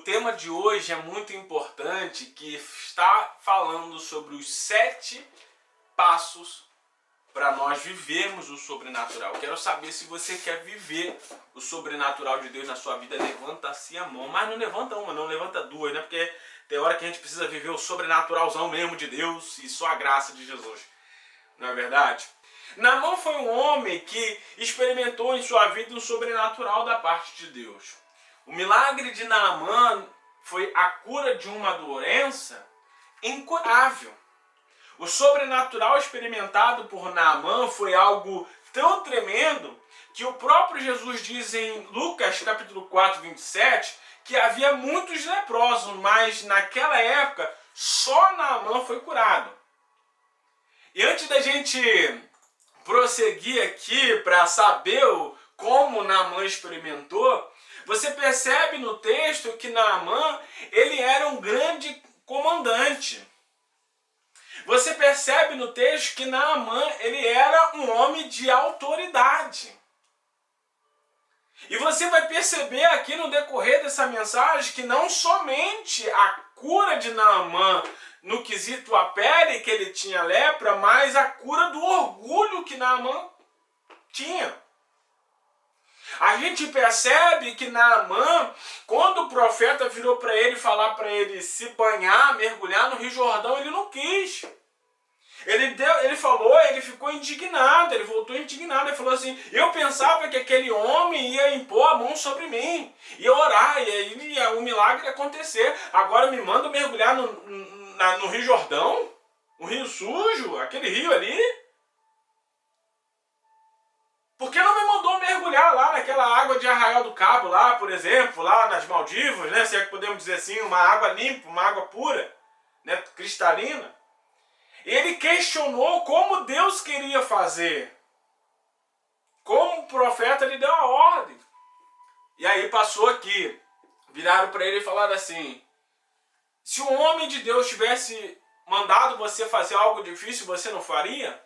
tema de hoje é muito importante, que está falando sobre os 7 passos para nós vivermos o sobrenatural. Quero saber se você quer viver o sobrenatural de Deus na sua vida. Levanta-se a mão, mas não levanta uma, não levanta duas, né? Porque tem hora que a gente precisa viver o sobrenaturalzão mesmo de Deus e só a graça de Jesus. Não é verdade? Naamã foi um homem que experimentou em sua vida o sobrenatural da parte de Deus. O milagre de Naamã foi a cura de uma doença incurável. O sobrenatural experimentado por Naamã foi algo tão tremendo que o próprio Jesus diz em Lucas capítulo 4, 27, que havia muitos leprosos, mas naquela época só Naamã foi curado. E antes da gente prosseguir aqui para saber como Naamã experimentou, você percebe no texto que Naamã, ele era um grande comandante. Você percebe no texto que Naamã, ele era um homem de autoridade. E você vai perceber aqui no decorrer dessa mensagem que não somente a cura de Naamã no quesito a pele, que ele tinha lepra, mas a cura do orgulho que Naamã tinha. A gente percebe que Naamã, quando o profeta virou para ele falar para ele se banhar, mergulhar no Rio Jordão, ele não quis. Ele falou, ele ficou indignado, ele voltou indignado, ele falou assim, eu pensava que aquele homem ia impor a mão sobre mim, ia orar, e aí o milagre ia acontecer. Agora me manda mergulhar no Rio Jordão, um rio sujo, aquele rio ali. Por que não me mandou mergulhar lá naquela água de Arraial do Cabo, lá, por exemplo, lá nas Maldivas, né? Se é que podemos dizer assim, uma água limpa, uma água pura, né? Cristalina. Ele questionou como Deus queria fazer. Como o profeta lhe deu a ordem. E aí passou aqui, viraram para ele e falaram assim, se um homem de Deus tivesse mandado você fazer algo difícil, você não faria?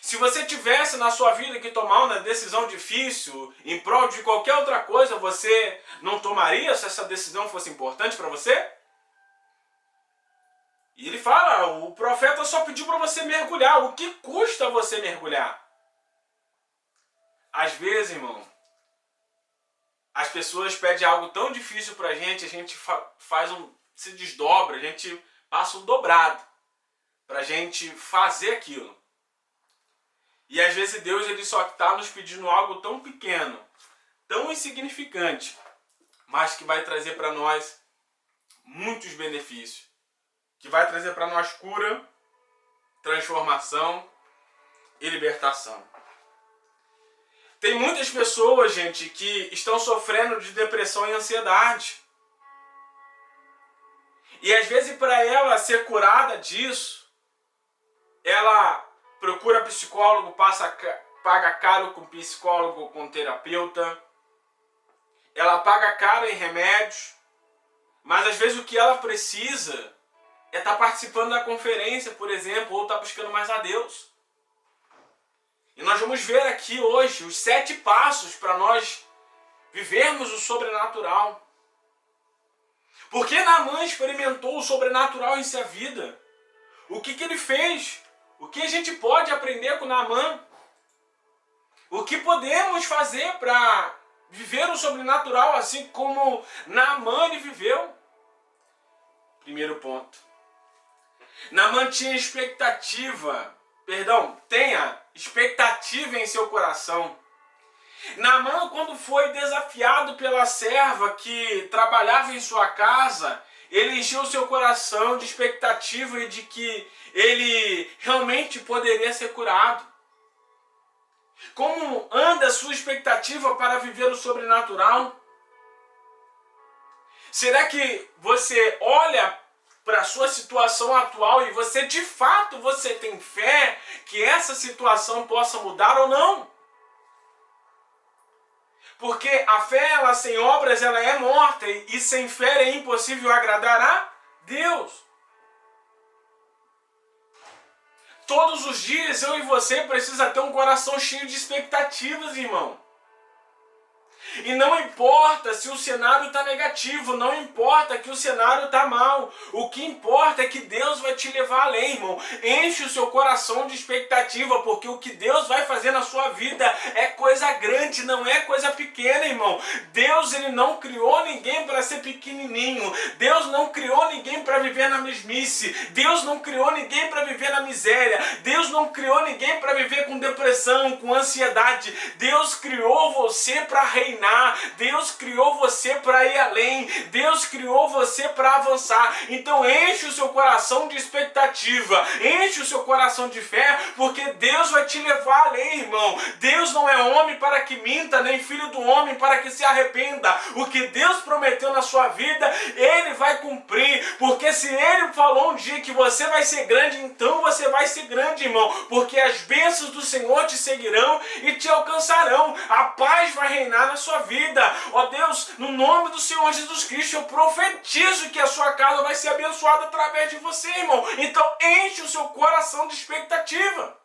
Se você tivesse na sua vida que tomar uma decisão difícil em prol de qualquer outra coisa, você não tomaria se essa decisão fosse importante para você? E ele fala, o profeta só pediu para você mergulhar. O que custa você mergulhar? Às vezes, irmão, as pessoas pedem algo tão difícil para a gente se desdobra, a gente passa um dobrado para a gente fazer aquilo. E às vezes Deus ele só está nos pedindo algo tão pequeno, tão insignificante, mas que vai trazer para nós muitos benefícios. Que vai trazer para nós cura, transformação e libertação. Tem muitas pessoas, gente, que estão sofrendo de depressão e ansiedade. E às vezes para ela ser curada disso, ela procura psicólogo, paga caro com psicólogo, com terapeuta. Ela paga caro em remédios. Mas às vezes o que ela precisa é estar participando da conferência, por exemplo, ou estar buscando mais a Deus. E nós vamos ver aqui hoje os 7 passos para nós vivermos o sobrenatural. Porque Naamã experimentou o sobrenatural em sua vida. O que ele fez? O que a gente pode aprender com Naamã? O que podemos fazer para viver o sobrenatural assim como Naamã ele viveu? Primeiro ponto. Naamã tinha tenha expectativa em seu coração. Naamã, quando foi desafiado pela serva que trabalhava em sua casa, ele encheu seu coração de expectativa e de que ele realmente poderia ser curado. Como anda a sua expectativa para viver o sobrenatural? Será que você olha para a sua situação atual e você de fato tem fé que essa situação possa mudar ou não? Porque a fé, ela sem obras, ela é morta e sem fé é impossível agradar a Deus. Todos os dias eu e você precisa ter um coração cheio de expectativas, irmão. E não importa se o cenário está negativo, não importa que o cenário está mal. O que importa é que Deus vai te levar além, irmão. Enche o seu coração de expectativa, porque o que Deus vai fazer na sua vida é coisa grande, não é coisa pequena, irmão. Deus, ele não criou ninguém para ser pequenininho. Deus não criou ninguém para viver na mesmice. Deus não criou ninguém para viver na miséria. Deus não criou ninguém para viver com depressão, com ansiedade. Deus criou você para reinar. Deus criou você para ir além. Deus criou você para avançar. Então enche o seu coração de expectativa, enche o seu coração de fé, porque Deus vai te levar além, irmão. Deus não é homem para que minta, nem filho do homem para que se arrependa. O que Deus prometeu na sua vida, Ele vai cumprir, porque se Ele falou um dia que você vai ser grande, então você vai ser grande, irmão, porque as bênçãos do Senhor te seguirão e te alcançarão. A paz vai reinar na sua vida. Ó Deus, no nome do Senhor Jesus Cristo, eu profetizo que a sua casa vai ser abençoada através de você, irmão. Então enche o seu coração de expectativa.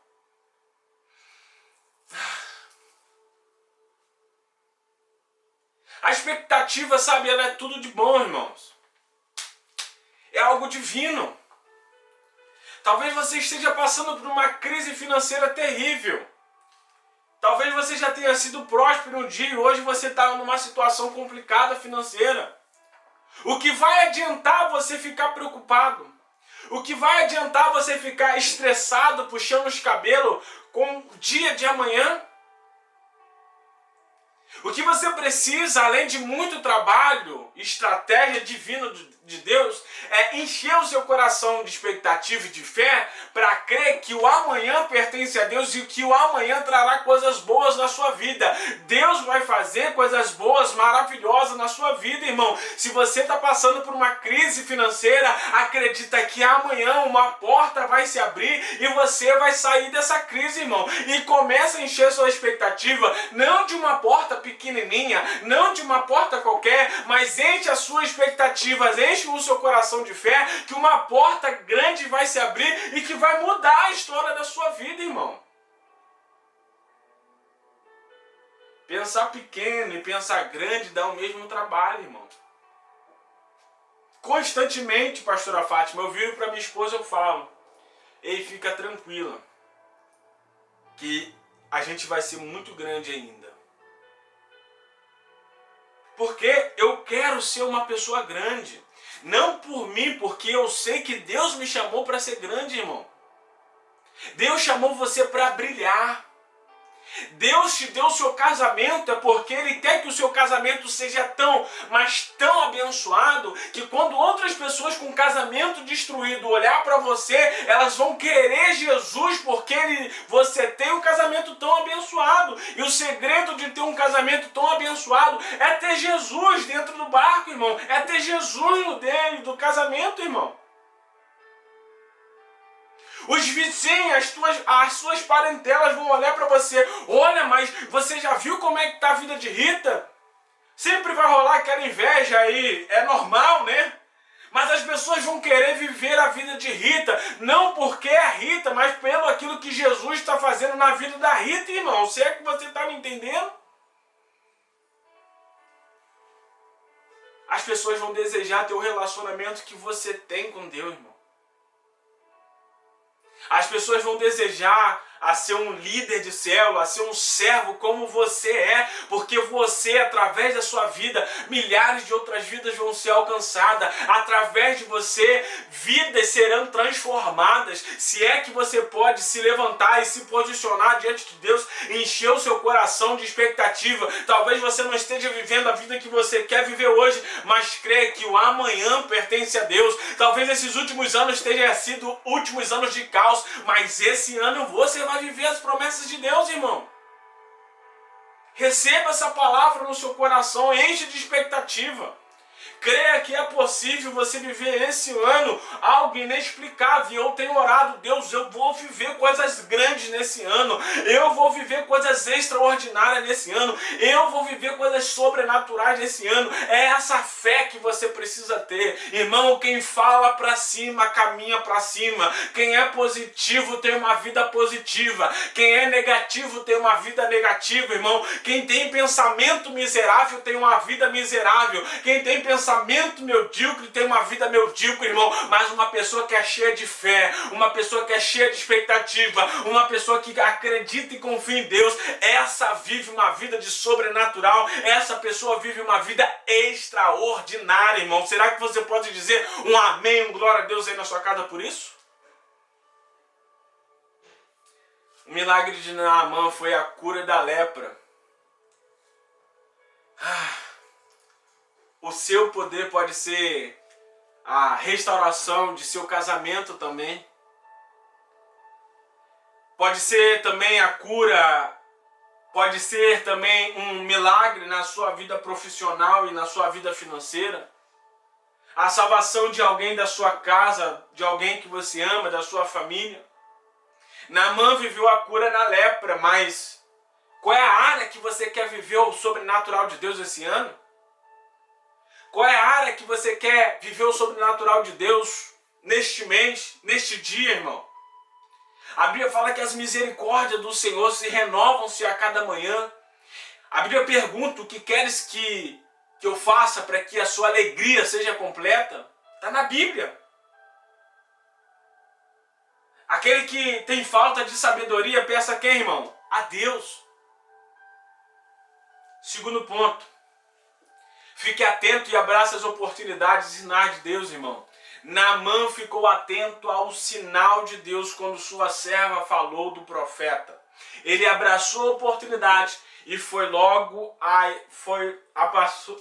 A expectativa, sabe, ela é tudo de bom, irmãos. É algo divino. Talvez você esteja passando por uma crise financeira terrível. Talvez você já tenha sido próspero um dia e hoje você está numa situação complicada financeira. O que vai adiantar você ficar preocupado? O que vai adiantar você ficar estressado, puxando os cabelos com o dia de amanhã? O que você precisa, além de muito trabalho, estratégia divina de Deus, é encher o seu coração de expectativa e de fé para crer que o amanhã pertence a Deus e que o amanhã trará coisas boas na sua vida. Deus vai fazer coisas boas, maravilhosas na sua vida, irmão. Se você está passando por uma crise financeira, acredita que amanhã uma porta vai se abrir e você vai sair dessa crise, irmão. E começa a encher sua expectativa, não de uma porta pequenininha, não de uma porta qualquer, mas enche as suas expectativas, enche o seu coração de fé, que uma porta grande vai se abrir e que vai mudar a história da sua vida, irmão. Pensar pequeno e pensar grande dá o mesmo trabalho, irmão. Constantemente, pastora Fátima, eu viro para minha esposa e eu falo: ei, fica tranquila, que a gente vai ser muito grande ainda. Porque eu quero ser uma pessoa grande. Não por mim, porque eu sei que Deus me chamou para ser grande, irmão. Deus chamou você para brilhar. Deus te deu o seu casamento é porque Ele quer que o seu casamento seja tão, mas tão abençoado, que quando outras pessoas com casamento destruído olhar para você, elas vão querer Jesus porque você tem um casamento tão abençoado. E o segredo de ter um casamento tão abençoado é ter Jesus dentro do barco, irmão. É ter Jesus no dele, do casamento, irmão. Os vizinhos, as suas parentelas vão olhar para você. Olha, mas você já viu como é que está a vida de Rita? Sempre vai rolar aquela inveja aí. É normal, né? Mas as pessoas vão querer viver a vida de Rita. Não porque é Rita, mas pelo aquilo que Jesus está fazendo na vida da Rita, irmão. Se é que você está me entendendo? As pessoas vão desejar ter o relacionamento que você tem com Deus, irmão. As pessoas vão desejar a ser um líder de célula, a ser um servo como você é, porque você, através da sua vida, milhares de outras vidas vão ser alcançadas. Através de você, vidas serão transformadas. Se é que você pode se levantar e se posicionar diante de Deus, encher o seu coração de expectativa. Talvez você não esteja vivendo a vida que você quer viver hoje, mas crê que o amanhã pertence a Deus. Talvez esses últimos anos tenham sido últimos anos de caos, mas esse ano você vai viver as promessas de Deus, irmão. Receba essa palavra no seu coração, enche de expectativa. Creia que é possível você viver esse ano algo inexplicável. Eu tenho orado, Deus, eu vou viver coisas grandes nesse ano. Eu vou viver coisas extraordinárias nesse ano. Eu vou viver coisas sobrenaturais nesse ano. É essa fé que você precisa ter. Irmão, quem fala para cima, caminha para cima. Quem é positivo tem uma vida positiva. Quem é negativo tem uma vida negativa, irmão. Quem tem pensamento miserável tem uma vida miserável. Quem tem pensamento medíocre tem uma vida medíocre, irmão. Mas uma pessoa que é cheia de fé, uma pessoa que é cheia de expectativa, uma pessoa que acredita e confia em Deus, essa vive uma vida de sobrenatural. Essa pessoa vive uma vida extraordinária, irmão. Será que você pode dizer um amém, um glória a Deus aí na sua casa por isso? O milagre de Naamã foi a cura da lepra. O seu poder pode ser a restauração de seu casamento também. Pode ser também a cura, pode ser também um milagre na sua vida profissional e na sua vida financeira. A salvação de alguém da sua casa, de alguém que você ama, da sua família. Naamã viveu a cura na lepra, mas qual é a área que você quer viver o sobrenatural de Deus esse ano? Qual é a área que você quer viver o sobrenatural de Deus neste mês, neste dia, irmão? A Bíblia fala que as misericórdias do Senhor se renovam-se a cada manhã. A Bíblia pergunta: o que queres que eu faça para que a sua alegria seja completa? Está na Bíblia. Aquele que tem falta de sabedoria, peça a quem, irmão? A Deus. Segundo ponto. Fique atento e abrace as oportunidades e sinais de Deus, irmão. Naamã ficou atento ao sinal de Deus quando sua serva falou do profeta. Ele abraçou a oportunidade e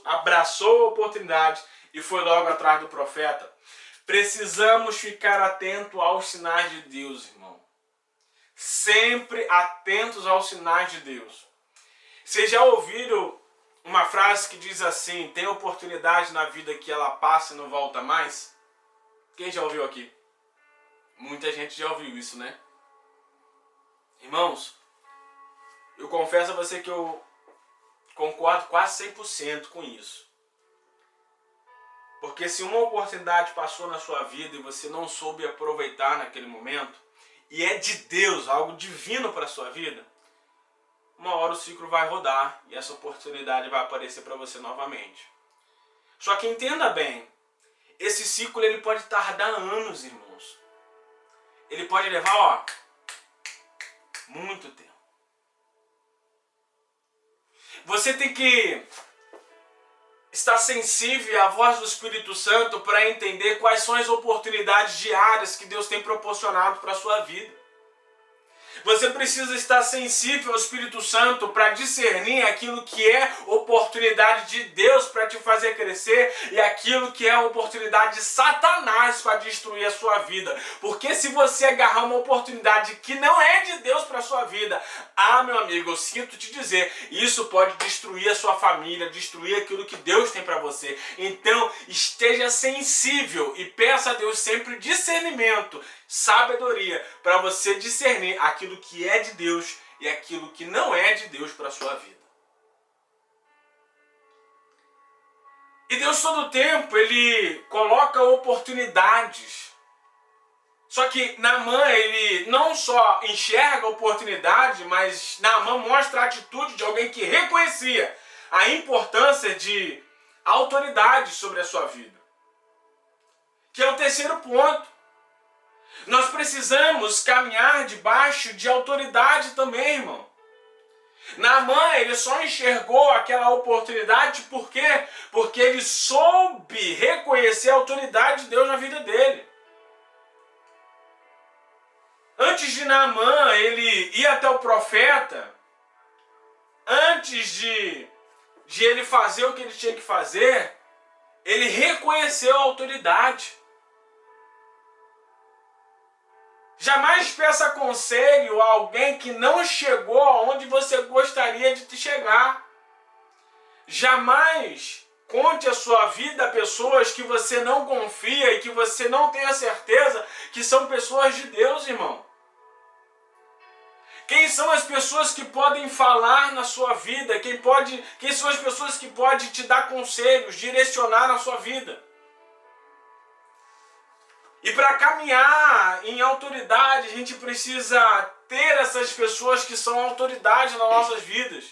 abraçou a oportunidade e foi logo atrás do profeta. Precisamos ficar atentos aos sinais de Deus, irmão. Sempre atentos aos sinais de Deus. Vocês já ouviram uma frase que diz assim: tem oportunidade na vida que ela passa e não volta mais? Quem já ouviu aqui? Muita gente já ouviu isso, né? Irmãos, eu confesso a você que eu concordo quase 100% com isso. Porque se uma oportunidade passou na sua vida e você não soube aproveitar naquele momento, e é de Deus, algo divino para a sua vida, uma hora o ciclo vai rodar e essa oportunidade vai aparecer para você novamente. Só que entenda bem, esse ciclo ele pode tardar anos, irmãos. Ele pode levar, muito tempo. Você tem que estar sensível à voz do Espírito Santo para entender quais são as oportunidades diárias que Deus tem proporcionado para a sua vida. Você precisa estar sensível ao Espírito Santo para discernir aquilo que é oportunidade de Deus para te fazer crescer e aquilo que é oportunidade de Satanás para destruir a sua vida. Porque se você agarrar uma oportunidade que não é de Deus para a sua vida, meu amigo, eu sinto te dizer, isso pode destruir a sua família, destruir aquilo que Deus tem para você. Então, esteja sensível e peça a Deus sempre discernimento, sabedoria, para você discernir aquilo que é de Deus e aquilo que não é de Deus para a sua vida. E Deus todo o tempo, Ele coloca oportunidades. Só que Naamã, ele não só enxerga a oportunidade, mas Naamã mostra a atitude de alguém que reconhecia a importância de autoridade sobre a sua vida. Que é o terceiro ponto. Nós precisamos caminhar debaixo de autoridade também, irmão. Naamã, ele só enxergou aquela oportunidade por quê? Porque ele soube reconhecer a autoridade de Deus na vida dele. Antes de Naamã, ele ir até o profeta, antes de ele fazer o que ele tinha que fazer, ele reconheceu a autoridade. Jamais peça conselho a alguém que não chegou aonde você gostaria de chegar. Jamais conte a sua vida a pessoas que você não confia e que você não tem a certeza que são pessoas de Deus, irmão. Quem são as pessoas que podem falar na sua vida? Quem são as pessoas que podem te dar conselhos, direcionar na sua vida? E para caminhar em autoridade, a gente precisa ter essas pessoas que são autoridade nas nossas vidas.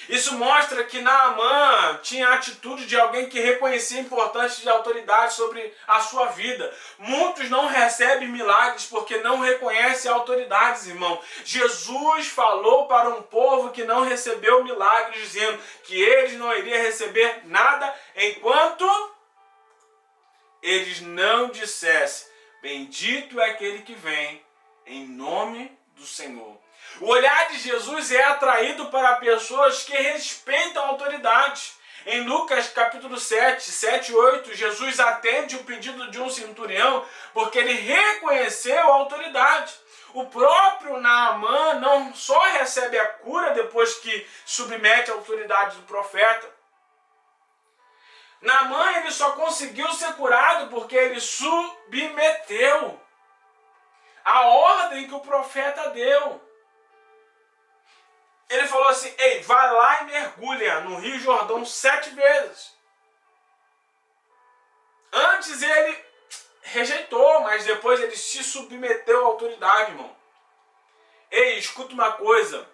Isso mostra que Naamã tinha a atitude de alguém que reconhecia a importância de autoridade sobre a sua vida. Muitos não recebem milagres porque não reconhecem autoridades, irmão. Jesus falou para um povo que não recebeu milagres, dizendo que eles não iriam receber nada enquanto eles não dissessem: bendito é aquele que vem em nome do Senhor. O olhar de Jesus é atraído para pessoas que respeitam a autoridade. Em Lucas capítulo 7 e 8, Jesus atende o pedido de um centurião porque ele reconheceu a autoridade. O próprio Naamã não só recebe a cura depois que submete à autoridade do profeta. Naamã ele só conseguiu ser curado porque ele submeteu a ordem que o profeta deu. Ele falou assim: ei, vai lá e mergulha no Rio Jordão 7 vezes. Antes ele rejeitou, mas depois ele se submeteu à autoridade, irmão. Ei, escuta uma coisa.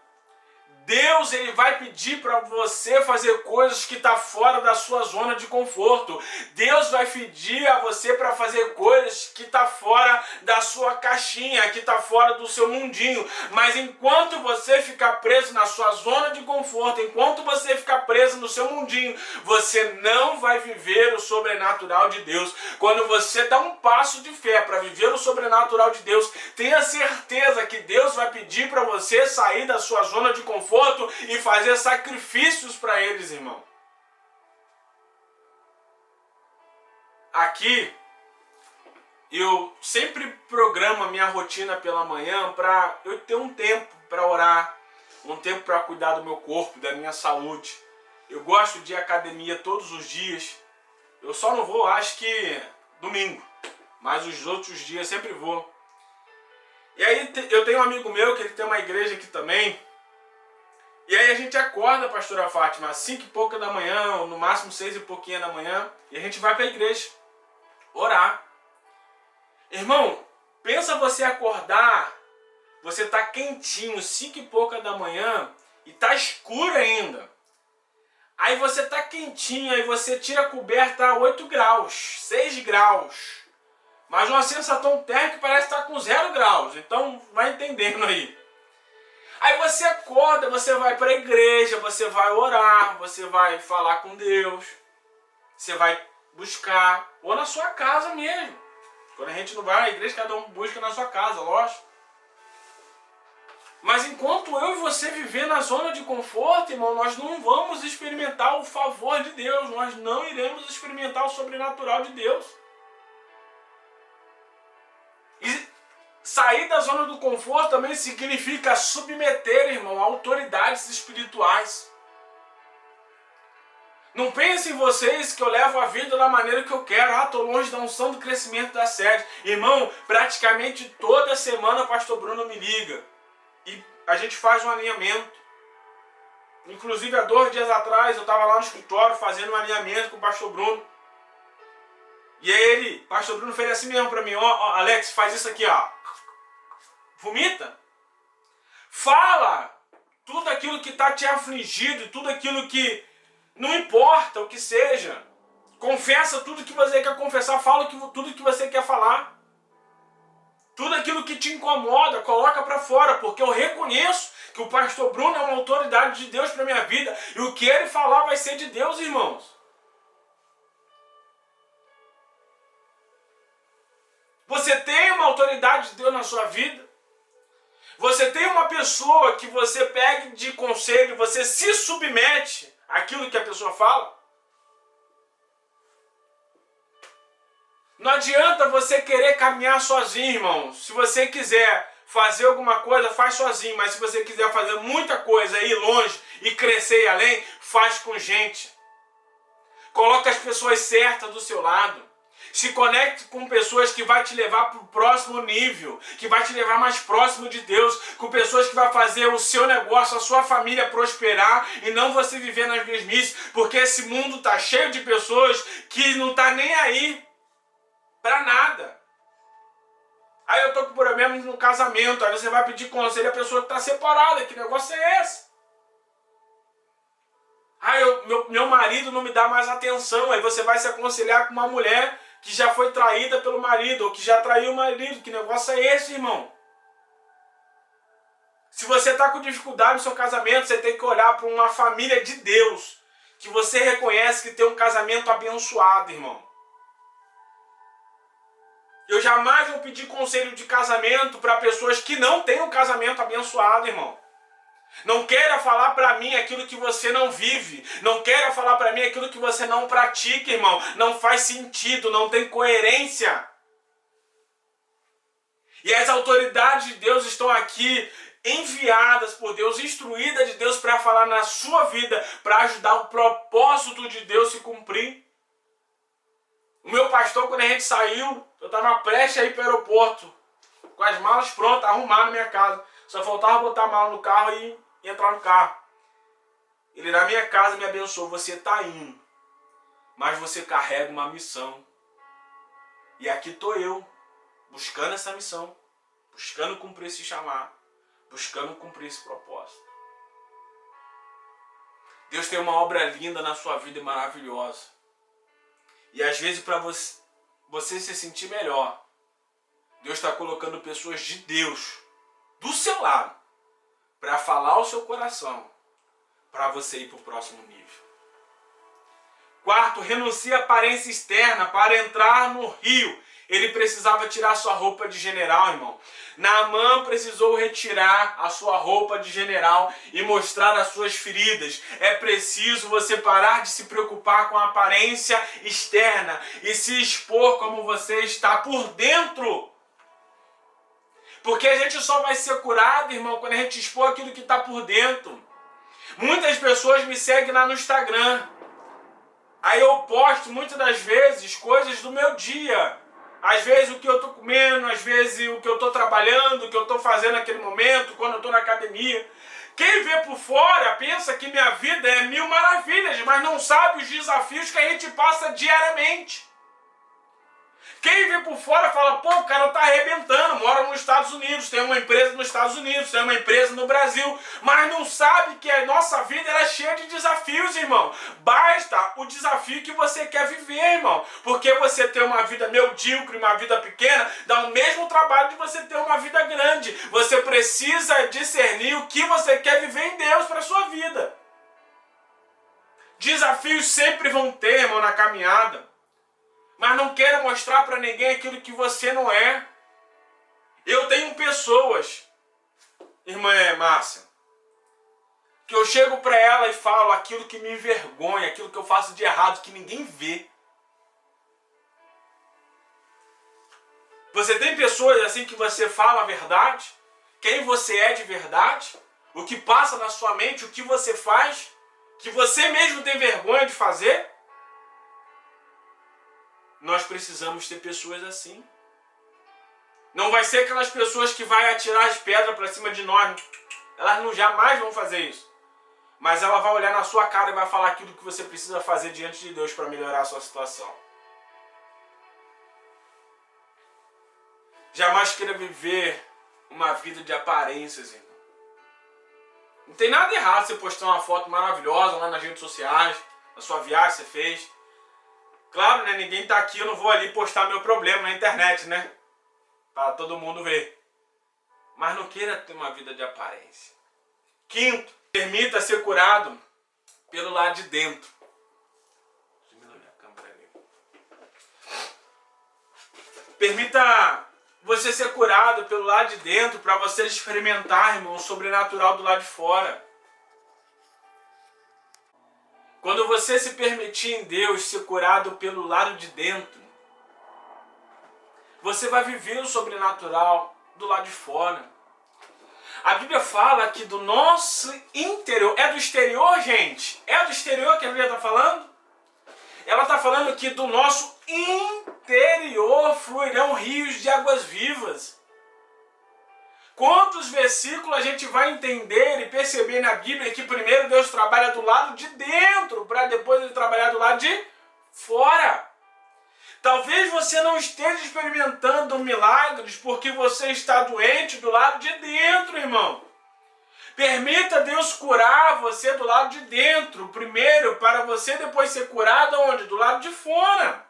Deus ele vai pedir para você fazer coisas que estão fora da sua zona de conforto. Deus vai pedir a você para fazer coisas que estão fora da sua caixinha, que estão fora do seu mundinho. Mas enquanto você ficar preso na sua zona de conforto, enquanto você ficar preso no seu mundinho, você não vai viver o sobrenatural de Deus. Quando você dá um passo de fé para viver o sobrenatural de Deus, tenha certeza que Deus vai pedir para você sair da sua zona de conforto e fazer sacrifícios para eles, irmão. Aqui, eu sempre programo a minha rotina pela manhã para eu ter um tempo para orar, um tempo para cuidar do meu corpo, da minha saúde. Eu gosto de ir à academia todos os dias. Eu só não vou, acho que domingo, mas os outros dias sempre vou. E aí eu tenho um amigo meu que ele tem uma igreja aqui também. E aí a gente acorda, pastora Fátima, às 5 e pouca da manhã, ou no máximo 6 e pouquinho da manhã, e a gente vai para a igreja orar. Irmão, pensa você acordar, você tá quentinho, 5 e pouca da manhã, e tá escuro ainda. Aí você tá quentinho, aí você tira a coberta a 8 graus, 6 graus. Mas uma sensação térmica que parece estar com 0 graus, então vai entendendo aí. Aí você acorda, você vai para a igreja, você vai orar, você vai falar com Deus, você vai buscar, ou na sua casa mesmo. Quando a gente não vai à igreja, cada um busca na sua casa, lógico. Mas enquanto eu e você viver na zona de conforto, irmão, nós não vamos experimentar o favor de Deus, nós não iremos experimentar o sobrenatural de Deus. E sair da zona do conforto também significa submeter, irmão, a autoridades espirituais. Não pensem em vocês que eu levo a vida da maneira que eu quero. Estou longe da unção do crescimento da sede. Irmão, praticamente toda semana o pastor Bruno me liga. E a gente faz um alinhamento. Inclusive, há 2 dias atrás, eu estava lá no escritório fazendo um alinhamento com o pastor Bruno. E aí pastor Bruno fez assim mesmo para mim: ó, Alex, faz isso aqui, ó. Vomita. Fala tudo aquilo que está te afligido, tudo aquilo que não importa o que seja. Confessa tudo que você quer confessar, fala tudo que você quer falar. Tudo aquilo que te incomoda, coloca para fora, porque eu reconheço que o pastor Bruno é uma autoridade de Deus para minha vida, e o que ele falar vai ser de Deus, irmãos. Você tem uma autoridade de Deus na sua vida? Você tem uma pessoa que você pega de conselho, você se submete àquilo que a pessoa fala? Não adianta você querer caminhar sozinho, irmão. Se você quiser fazer alguma coisa, faz sozinho. Mas se você quiser fazer muita coisa, ir longe e crescer e além, faz com gente. Coloque as pessoas certas do seu lado. Se conecte com pessoas que vai te levar para o próximo nível, que vai te levar mais próximo de Deus, com pessoas que vai fazer o seu negócio, a sua família prosperar e não você viver nas mesmices, porque esse mundo está cheio de pessoas que não tá nem aí para nada. Aí eu tô com problemas no casamento, aí você vai pedir conselho à pessoa que está separada, que negócio é esse? Aí meu marido não me dá mais atenção, aí você vai se aconselhar com uma mulher que já foi traída pelo marido, ou que já traiu o marido. Que negócio é esse, irmão? Se você está com dificuldade no seu casamento, você tem que olhar para uma família de Deus, que você reconhece que tem um casamento abençoado, irmão. Eu jamais vou pedir conselho de casamento para pessoas que não têm um casamento abençoado, irmão. Não queira falar para mim aquilo que você não vive. Não queira falar para mim aquilo que você não pratica, irmão. Não faz sentido, não tem coerência. E as autoridades de Deus estão aqui, enviadas por Deus, instruídas de Deus para falar na sua vida, para ajudar o propósito de Deus se cumprir. O meu pastor, quando a gente saiu, eu estava prestes a ir para o aeroporto, com as malas prontas, arrumar na minha casa. Só faltava botar a mala no carro e entrar no carro. Ele na minha casa me abençoou. Você está indo, mas você carrega uma missão. E aqui estou eu, buscando essa missão, buscando cumprir esse chamado, buscando cumprir esse propósito. Deus tem uma obra linda na sua vida e maravilhosa. E às vezes para você se sentir melhor, Deus está colocando pessoas de Deus do seu lado, para falar ao seu coração, para você ir para o próximo nível. Quarto, renuncie à aparência externa. Para entrar no rio, ele precisava tirar sua roupa de general, irmão. Naamã precisou retirar a sua roupa de general e mostrar as suas feridas. É preciso você parar de se preocupar com a aparência externa e se expor como você está por dentro. Porque a gente só vai ser curado, irmão, quando a gente expor aquilo que está por dentro. Muitas pessoas me seguem lá no Instagram. Aí eu posto muitas das vezes coisas do meu dia. Às vezes o que eu estou comendo, às vezes o que eu estou trabalhando, o que eu estou fazendo naquele momento, quando eu estou na academia. Quem vê por fora pensa que minha vida é mil maravilhas, mas não sabe os desafios que a gente passa diariamente. Quem vê por fora fala, pô, o cara tá arrebentando, mora nos Estados Unidos, tem uma empresa nos Estados Unidos, tem uma empresa no Brasil, mas não sabe que a nossa vida é cheia de desafios, irmão. Basta o desafio que você quer viver, irmão. Porque você ter uma vida medíocre, uma vida pequena, dá o mesmo trabalho de você ter uma vida grande. Você precisa discernir o que você quer viver em Deus para a sua vida. Desafios sempre vão ter, irmão, na caminhada. Mas não queira mostrar para ninguém aquilo que você não é. Eu tenho pessoas, irmã Márcia, que eu chego para ela e falo aquilo que me envergonha, aquilo que eu faço de errado, que ninguém vê. Você tem pessoas assim que você fala a verdade, quem você é de verdade, o que passa na sua mente, o que você faz, que você mesmo tem vergonha de fazer? Nós precisamos ter pessoas assim. Não vai ser aquelas pessoas que vai atirar as pedras para cima de nós. Elas não jamais vão fazer isso. Mas ela vai olhar na sua cara e vai falar aquilo que você precisa fazer diante de Deus para melhorar a sua situação. Jamais queira viver uma vida de aparências, irmão. Não tem nada errado você postar uma foto maravilhosa lá nas redes sociais, da sua viagem que você fez. Claro, né? Ninguém tá aqui, eu não vou ali postar meu problema na internet, né? Para todo mundo ver. Mas não queira ter uma vida de aparência. Quinto, permita ser curado pelo lado de dentro. Diminui a câmera ali. Permita você ser curado pelo lado de dentro para você experimentar, irmão, o sobrenatural do lado de fora. Quando você se permitir em Deus ser curado pelo lado de dentro, você vai viver o sobrenatural do lado de fora. A Bíblia fala que do nosso interior, é do exterior, gente? É do exterior que a Bíblia está falando? ela está falando que do nosso interior fluirão rios de águas vivas. Quantos versículos a gente vai entender e perceber na Bíblia que primeiro Deus trabalha do lado de dentro, para depois ele trabalhar do lado de fora. Talvez você não esteja experimentando milagres porque você está doente do lado de dentro, irmão. Permita Deus curar você do lado de dentro, primeiro, para você depois ser curado onde? Do lado de fora.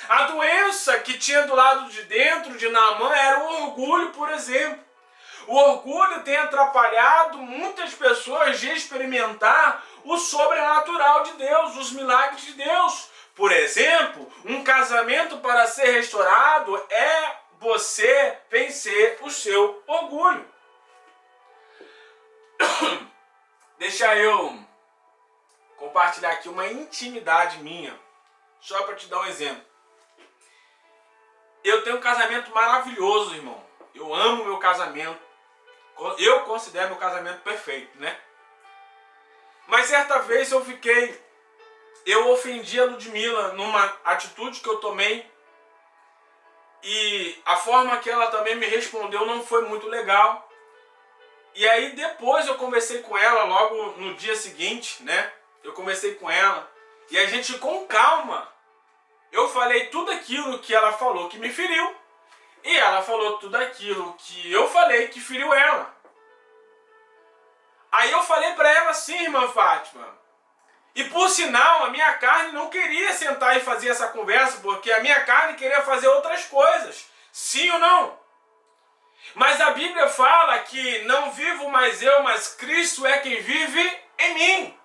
A doença que tinha do lado de dentro de Naamã era o orgulho, por exemplo. O orgulho tem atrapalhado muitas pessoas de experimentar o sobrenatural de Deus, os milagres de Deus. Por exemplo, um casamento para ser restaurado é você vencer o seu orgulho. Deixa eu compartilhar aqui uma intimidade minha, só para te dar um exemplo. Eu tenho um casamento maravilhoso, irmão. Eu amo meu casamento. Eu considero meu casamento perfeito, né? Mas certa vez eu ofendi a Ludmila numa atitude que eu tomei e a forma que ela também me respondeu não foi muito legal. E aí depois eu conversei com ela, logo no dia seguinte, né? Eu conversei com ela e a gente com calma, eu falei tudo aquilo que ela falou que me feriu. E ela falou tudo aquilo que eu falei que feriu ela. Aí eu falei para ela assim, irmã Fátima. E por sinal, a minha carne não queria sentar e fazer essa conversa, porque a minha carne queria fazer outras coisas. Sim ou não? Mas a Bíblia fala que não vivo mais eu, mas Cristo é quem vive em mim.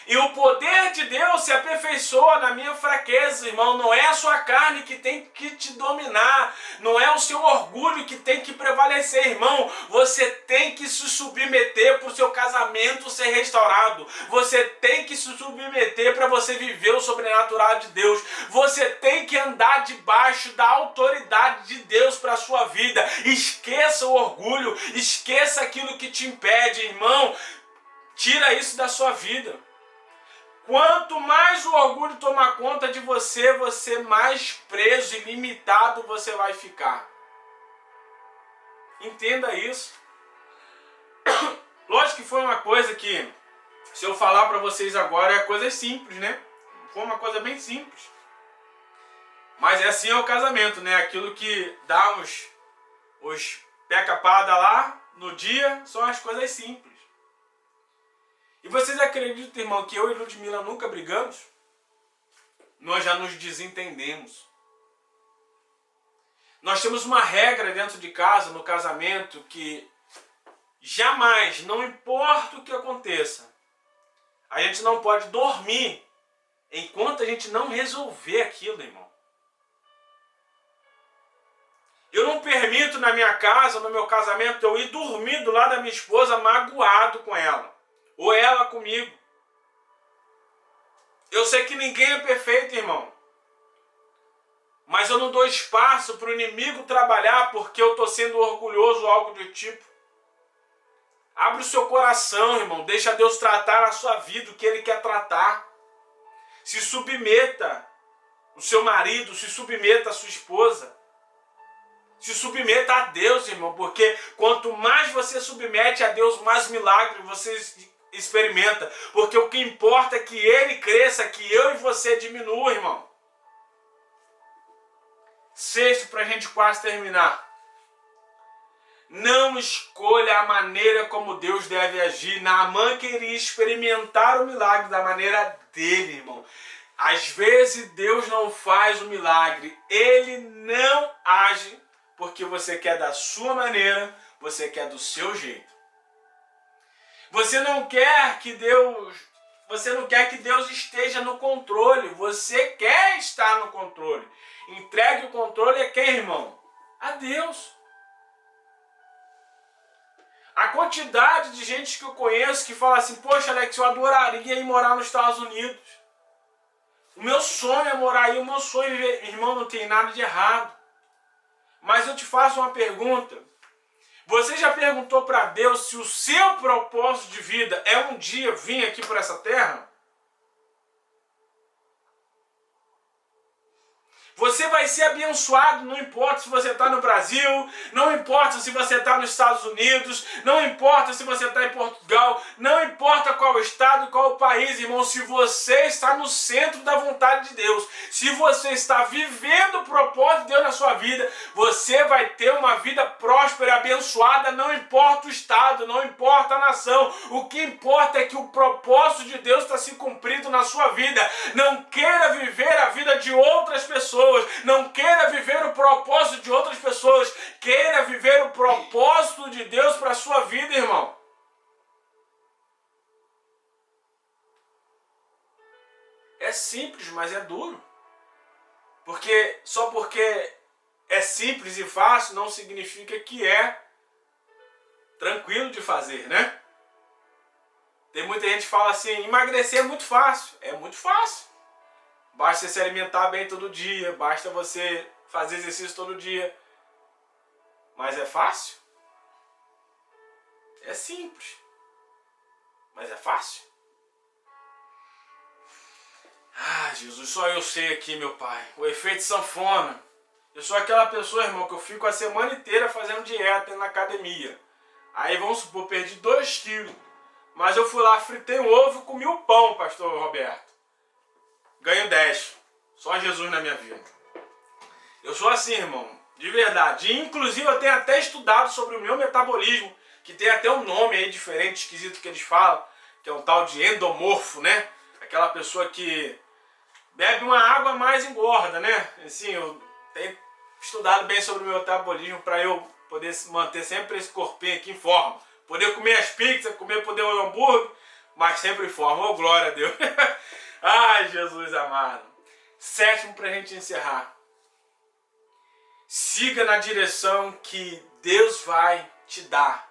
E o poder de Deus se aperfeiçoa na minha fraqueza, irmão. Não é a sua carne que tem que te dominar. Não é o seu orgulho que tem que prevalecer, irmão. Você tem que se submeter para o seu casamento ser restaurado. Você tem que se submeter para você viver o sobrenatural de Deus. Você tem que andar debaixo da autoridade de Deus para a sua vida. Esqueça o orgulho. Esqueça aquilo que te impede, irmão. Tira isso da sua vida. Quanto mais o orgulho tomar conta de você, você mais preso e limitado você vai ficar. Entenda isso. Lógico que foi uma coisa que, se eu falar para vocês agora, é coisa simples, né? Foi uma coisa bem simples. Mas assim é o casamento, né? Aquilo que dá os pé-capada lá no dia são as coisas simples. E vocês acreditam, irmão, que eu e Ludmila nunca brigamos? Nós já nos desentendemos. Nós temos uma regra dentro de casa, no casamento, que jamais, não importa o que aconteça, a gente não pode dormir enquanto a gente não resolver aquilo, irmão. Eu não permito na minha casa, no meu casamento, eu ir dormir do lado da minha esposa magoado com ela. Ou ela comigo. Eu sei que ninguém é perfeito, irmão. Mas eu não dou espaço para o inimigo trabalhar porque eu estou sendo orgulhoso ou algo do tipo. Abre o seu coração, irmão. Deixa Deus tratar a sua vida o que Ele quer tratar. Se submeta o seu marido, se submeta a sua esposa. Se submeta a Deus, irmão. Porque quanto mais você submete a Deus, mais milagre você experimenta, porque o que importa é que Ele cresça, que eu e você diminuam, irmão. Sexto, para a gente quase terminar. Não escolha a maneira como Deus deve agir. Naamã queria experimentar o milagre da maneira dele, irmão. Às vezes Deus não faz o milagre. Ele não age porque você quer da sua maneira, você quer do seu jeito. Você não quer que Deus esteja no controle. Você quer estar no controle. Entregue o controle a quem, irmão? A Deus. A quantidade de gente que eu conheço que fala assim, poxa, Alex, eu adoraria ir morar nos Estados Unidos. O meu sonho é morar aí, o meu sonho é viver. Irmão, não tem nada de errado. Mas eu te faço uma pergunta. Você já perguntou para Deus se o seu propósito de vida é um dia vir aqui por essa terra? Você vai ser abençoado, não importa se você está no Brasil, não importa se você está nos Estados Unidos, não importa se você está em Portugal, não importa qual estado, qual país, irmão, se você está no centro da vontade de Deus, se você está vivendo o propósito de Deus na sua vida, você vai ter uma vida próspera, abençoada, não importa o estado, não importa a nação, o que importa é que o propósito de Deus está se cumprindo na sua vida. Não queira viver a vida de outras pessoas, não queira viver o propósito de outras pessoas, queira viver o propósito de Deus para a sua vida, irmão. É simples, mas é duro. Só porque é simples e fácil não significa que é tranquilo de fazer, né? Tem muita gente que fala assim, emagrecer é muito fácil. É muito fácil. Basta você se alimentar bem todo dia, basta você fazer exercício todo dia. Mas é fácil? É simples. Mas é fácil? Ah, Jesus, só eu sei aqui, meu pai. O efeito sanfona. Eu sou aquela pessoa, irmão, que eu fico a semana inteira fazendo dieta na academia. Aí, vamos supor, perdi 2 quilos. Mas eu fui lá, fritei um ovo e comi um pão, pastor Roberto. Ganho 10. Só Jesus na minha vida. Eu sou assim, irmão. De verdade. E, inclusive, eu tenho até estudado sobre o meu metabolismo, que tem até um nome aí diferente, esquisito que eles falam, que é um tal de endomorfo, né? Aquela pessoa que bebe uma água mais engorda, né? Assim, eu tenho estudado bem sobre o meu metabolismo para eu poder manter sempre esse corpinho aqui em forma. Poder comer as pizzas, poder o hambúrguer, mas sempre em forma. Oh, glória a Deus. Ai, Jesus amado. 7º para a gente encerrar. Siga na direção que Deus vai te dar.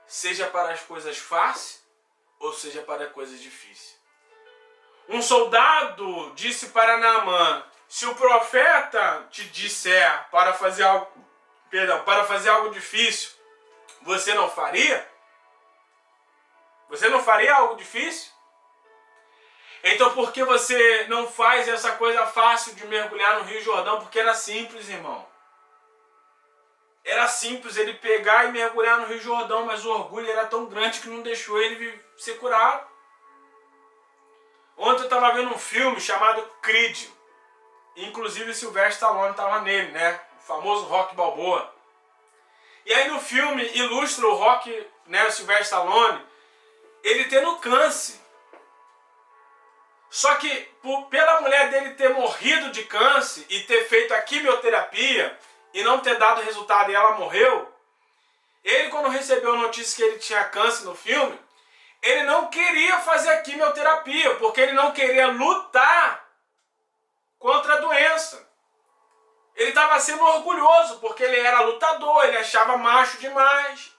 Seja para as coisas fáceis ou seja para coisas difíceis. Um soldado disse para Naamã, se o profeta te disser para fazer algo difícil, você não faria? Você não faria algo difícil? Então por que você não faz essa coisa fácil de mergulhar no Rio Jordão? Porque era simples, irmão. Era simples ele pegar e mergulhar no Rio Jordão, mas o orgulho era tão grande que não deixou ele ser curado. Ontem eu estava vendo um filme chamado Creed. Inclusive Sylvester Stallone estava nele, né? O famoso Rocky Balboa. E aí no filme ilustra o Rocky, né, o Sylvester Stallone, ele tendo câncer. Só que pela mulher dele ter morrido de câncer e ter feito a quimioterapia e não ter dado resultado e ela morreu, ele, quando recebeu a notícia que ele tinha câncer no filme, ele não queria fazer a quimioterapia, porque ele não queria lutar contra a doença. Ele estava sendo orgulhoso, porque ele era lutador, ele achava macho demais.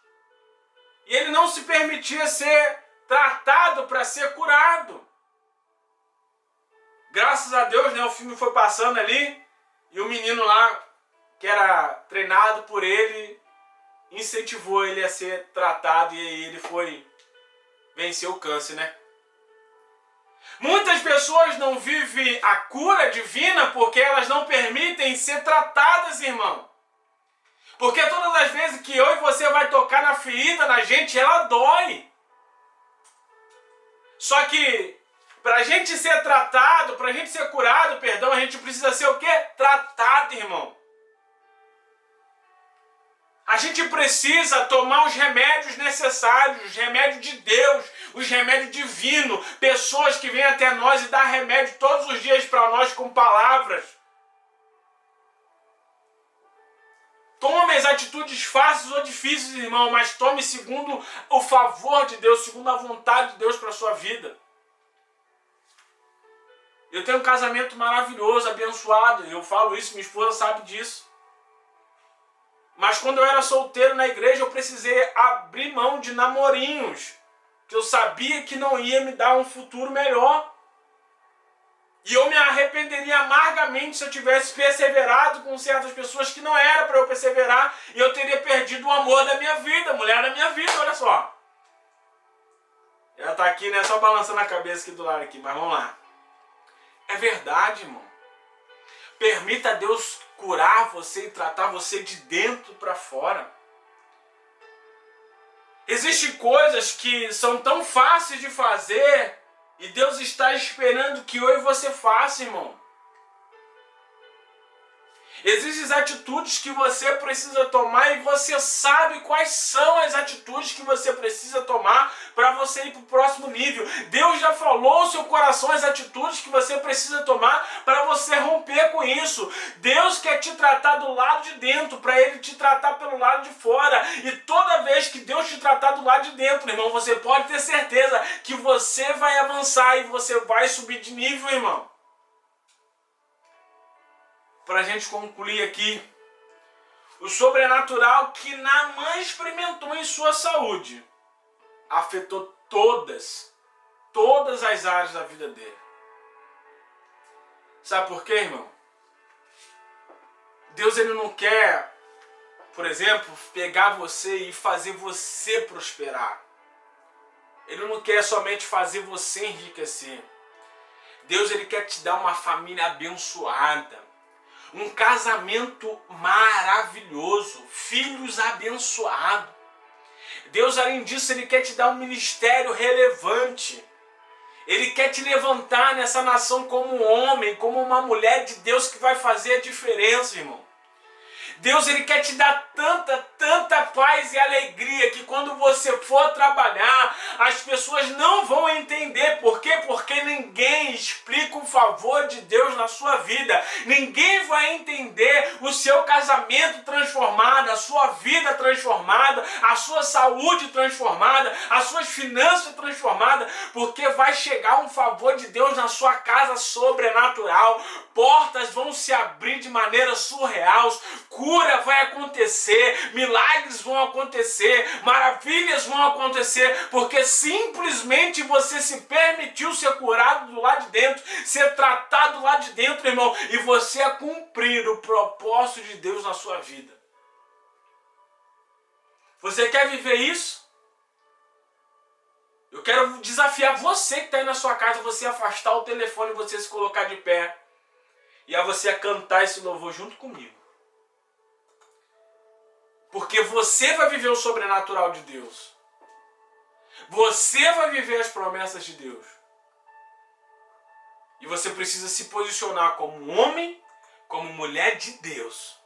E ele não se permitia ser tratado para ser curado. Graças a Deus, né, o filme foi passando ali, e o menino lá, que era treinado por ele, incentivou ele a ser tratado, e aí ele venceu o câncer, né? Muitas pessoas não vivem a cura divina porque elas não permitem ser tratadas, irmão. Porque todas as vezes que eu e você vai tocar na ferida na gente, ela dói. Só que pra gente ser tratado, pra gente ser curado, perdão, a gente precisa ser o quê? Tratado, irmão. A gente precisa tomar os remédios necessários, os remédios de Deus, os remédios divinos, pessoas que vêm até nós e dão remédio todos os dias para nós com palavras. Tome as atitudes fáceis ou difíceis, irmão, mas tome segundo o favor de Deus, segundo a vontade de Deus para a sua vida. Eu tenho um casamento maravilhoso, abençoado, eu falo isso, minha esposa sabe disso. Mas quando eu era solteiro na igreja, eu precisei abrir mão de namorinhos, que eu sabia que não ia me dar um futuro melhor. E eu me arrependeria amargamente se eu tivesse perseverado com certas pessoas que não era para eu perseverar, e eu teria perdido o amor da minha vida, a mulher da minha vida, olha só. Ela está aqui, né, só balançando a cabeça aqui do lado aqui, mas vamos lá. É verdade, irmão. Permita Deus curar você e tratar você de dentro para fora. Existem coisas que são tão fáceis de fazer e Deus está esperando que eu e você faça, irmão. Existem atitudes que você precisa tomar e você sabe quais são as atitudes que você precisa tomar para você ir para o próximo nível. Deus já falou ao seu coração as atitudes que você precisa tomar para você romper com isso. Deus quer te tratar do lado de dentro, para Ele te tratar pelo lado de fora. E toda vez que Deus te tratar do lado de dentro, irmão, você pode ter certeza que você vai avançar e você vai subir de nível, irmão. Para a gente concluir aqui, o sobrenatural que Naamã experimentou em sua saúde afetou todas as áreas da vida dele. Sabe por quê, irmão? Deus ele não quer, por exemplo, pegar você e fazer você prosperar. Ele não quer somente fazer você enriquecer. Deus ele quer te dar uma família abençoada. Um casamento maravilhoso, filhos abençoados. Deus, além disso, Ele quer te dar um ministério relevante. Ele quer te levantar nessa nação como um homem, como uma mulher de Deus que vai fazer a diferença, irmão. Deus, Ele quer te dar tanta paz e alegria que quando você for trabalhar, as pessoas não vão entender. Por quê? Porque ninguém explica o favor de Deus na sua vida. Ninguém vai entender o seu casamento transformado, a sua vida transformada, a sua saúde transformada, as suas finanças transformadas, porque vai chegar um favor de Deus na sua casa sobrenatural. Portas vão se abrir de maneira surreal. Cura vai acontecer, milagres vão acontecer, maravilhas vão acontecer, porque simplesmente você se permitiu ser curado do lado de dentro, ser tratado do lado de dentro, irmão, e você a cumprir o propósito de Deus na sua vida. Você quer viver isso? Eu quero desafiar você que está aí na sua casa, você afastar o telefone, você se colocar de pé, e a você a cantar esse louvor junto comigo. Porque você vai viver o sobrenatural de Deus. Você vai viver as promessas de Deus. E você precisa se posicionar como um homem, como mulher de Deus.